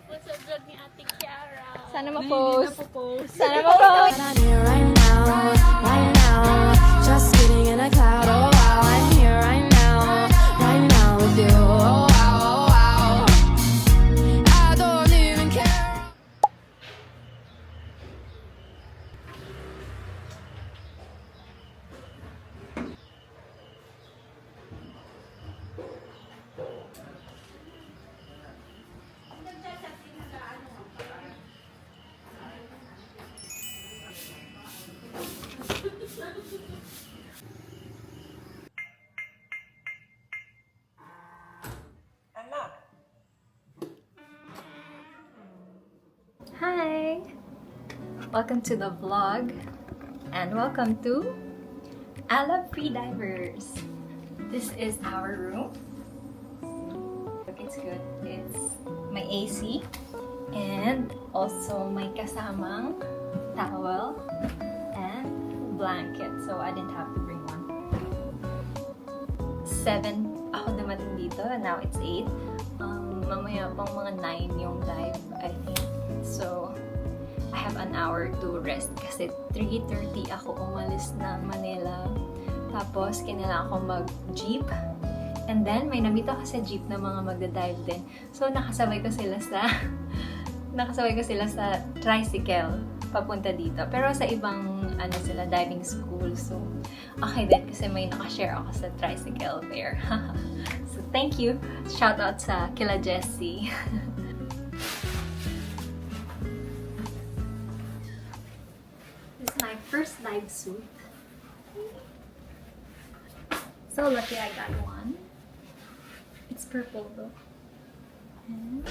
po sa vlog ni Ate Chiara. Sana ma-post. Sana ma-post. I'm here right now, just sitting in a cloud. Oh wow, I'm here right now with you. Oh wow, I don't even care. Hi! Welcome to the vlog and welcome to Alab Freedivers. This is our room. Look, it's good. It's my AC and also may kasamang towel and blanket. So I didn't have to bring one. 7 ako dumating dito. Now it's 8. Mamaya pang mga 9 yung dive, I think. So, I have an hour to rest kasi 3:30 ako umalis ng Manila. Tapos, kinailangan ako mag-jeep. And then, may namit ako sa jeep na mga magda-dive din. So, nakasabay ko sila sa tricycle papunta dito. Pero sa ibang, sila, diving school. So, okay din kasi may nakashare ako sa tricycle there. So, thank you. Shout out sa kila Jessie. This is my first dive suit. So lucky I got one. It's purple though. And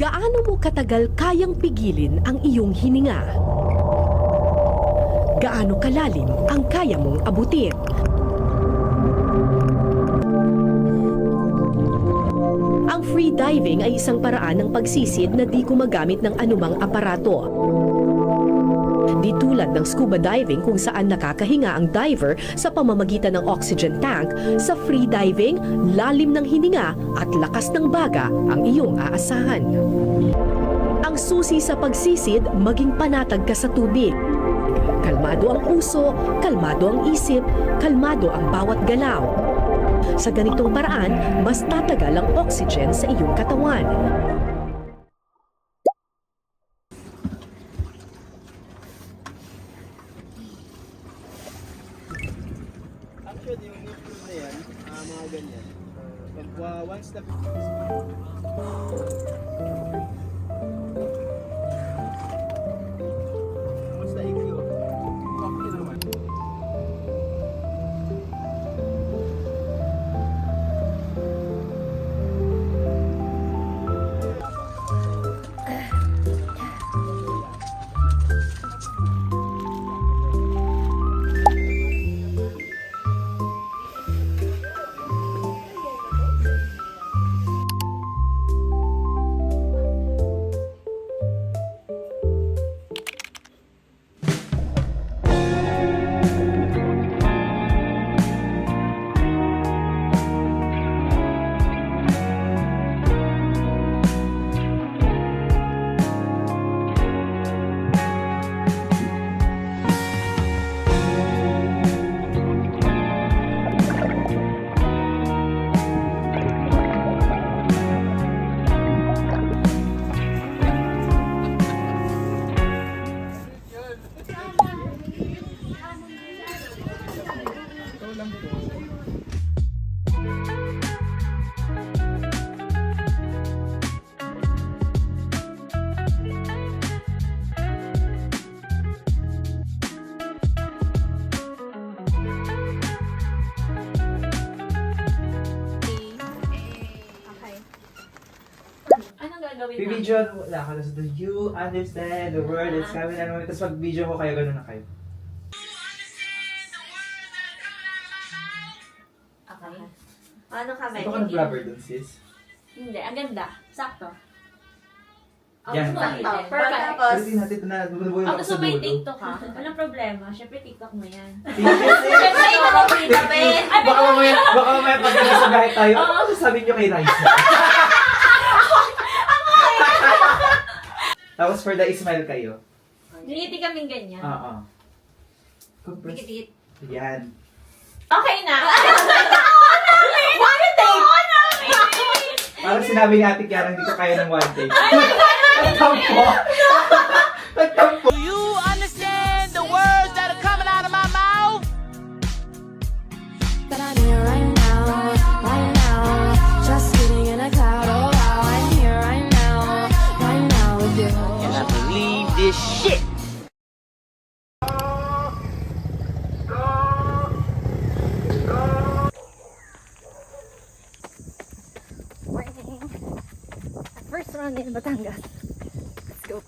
Gaano mo katagal kayang pigilin ang iyong hininga? Gaano kalalim ang kaya mong abutin? Ang freediving ay isang paraan ng pagsisid na di gumagamit ng anumang aparato. Di tulad ng scuba diving kung saan nakakahinga ang diver sa pamamagitan ng oxygen tank, sa freediving, lalim ng hininga at lakas ng baga ang iyong aasahan. Ang susi sa pagsisid, maging panatag ka sa tubig. Kalmado ang puso, kalmado ang isip, kalmado ang bawat galaw. Sa ganitong paraan, mas tatagal ang oxygen sa iyong katawan. Actually, yung movement na yan, mga ganyan. Pag once na... Once na ikyo, okay naman. gagawin na. Bibidyo wala ka. Tapos, do you understand the word that's coming out of my mouth? Tapos pag-video ko kayo, gano'n na kayo. Okay. Ano kami? Ito ka nag-blabber dun, sis? Hindi, ang ganda. Sakto. Yan. Perfect. Pero di natin na bubuhay Ang ako gusto sa mo yung dulo. TikTok ha? Walang problema. Siyempre TikTok mo yan. Thank you, sis. Siyempre ikaw ang Freediving. Ay, Baka mamaya pag nasa bahay tayo, ano sasabihin nyo kay Raisa? Tapos for the smile kayo. Ngiti kaming ganyan. Oo. Compress. Dikit-dikit. Yan. Okay na. One take. Parang sinabi ni Ate Kiara, hindi ko kaya ng one take. Nagtampo. Nagtampo. Do you understand the words that are coming out of my mouth? But I'm here right now, just sitting in a cloud. Oh wow, I'm here right now with you. And I believe this shit. Morning. First run in Batangas. Let's go.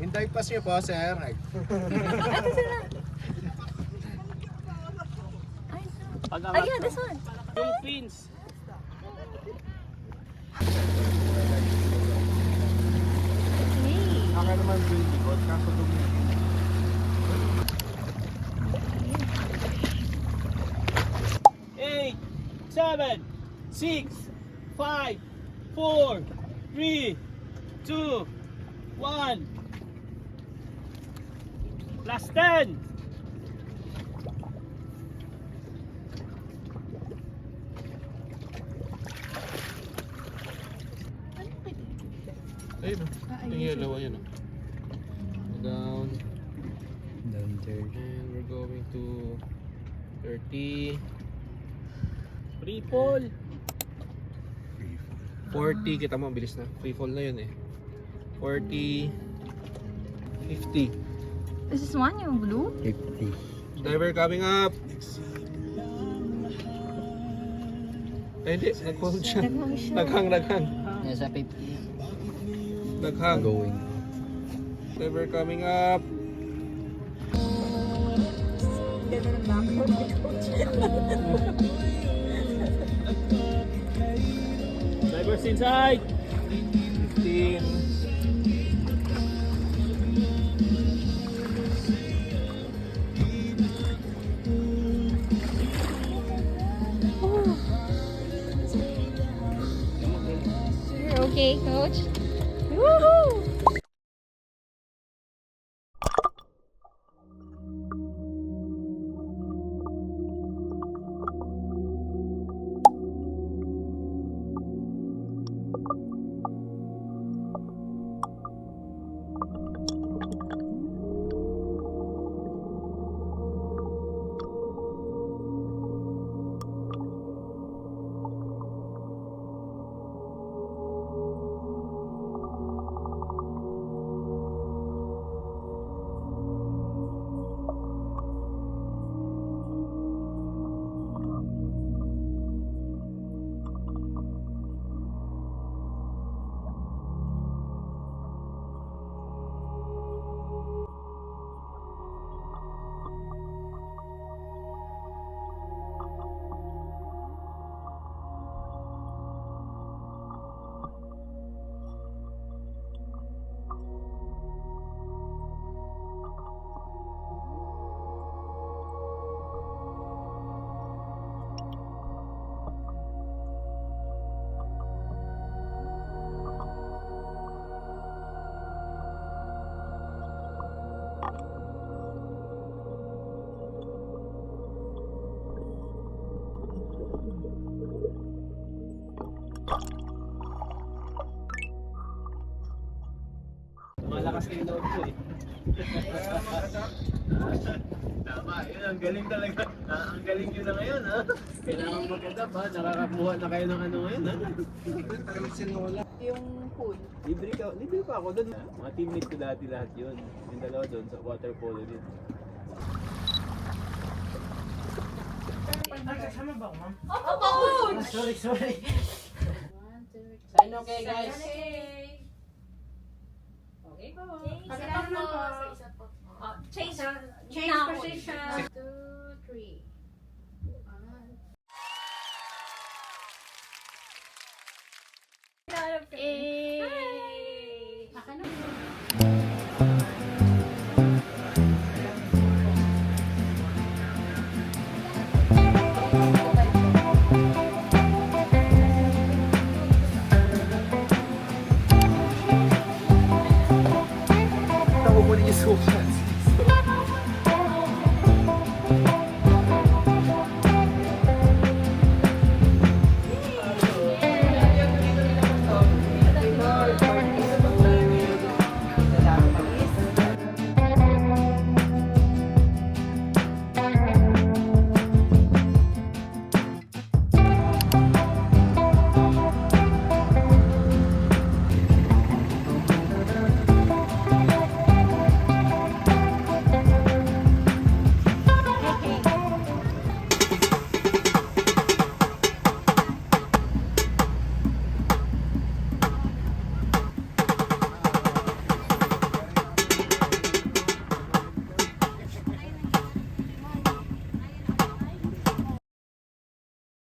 Hintay pass niyo po, sir. Oh yeah, this one. Yung fins. Ako naman building ko, kaso dumi. 8, 7, 6, 5, 4, 3, 2, 1. Last 10. Ayun o. Yung yellow, ayun o. Down. Down 30. And we're going to 30. Free fall. 40. Kita mo, ang bilis na. Free fall na yun eh. 40. 50. This is one, yung blue. 50. Diver coming up. Ay, hindi. Nag-hold siya. Naghang. Nasa 50. Naghang. Going. Diver coming up. Divers inside. 15. You're okay, coach. Woohoo! sa'yo loob ko eh. Tama, yun, ang galing talaga. Ang galing nyo na ngayon, ha? Kailangan mag-adapt, ha? Nakakabuha na kayo ng ano ngayon, ha? Yung pool. Libre pa ako doon. Mga teammate ko dati lahat yun. Yung dalawa doon sa water polo din. Kasama ba ako, ma'am? Opo, coach! Sorry. Sign okay, guys. Okay po. Sila po sa isa po. Change Change now. position. 2,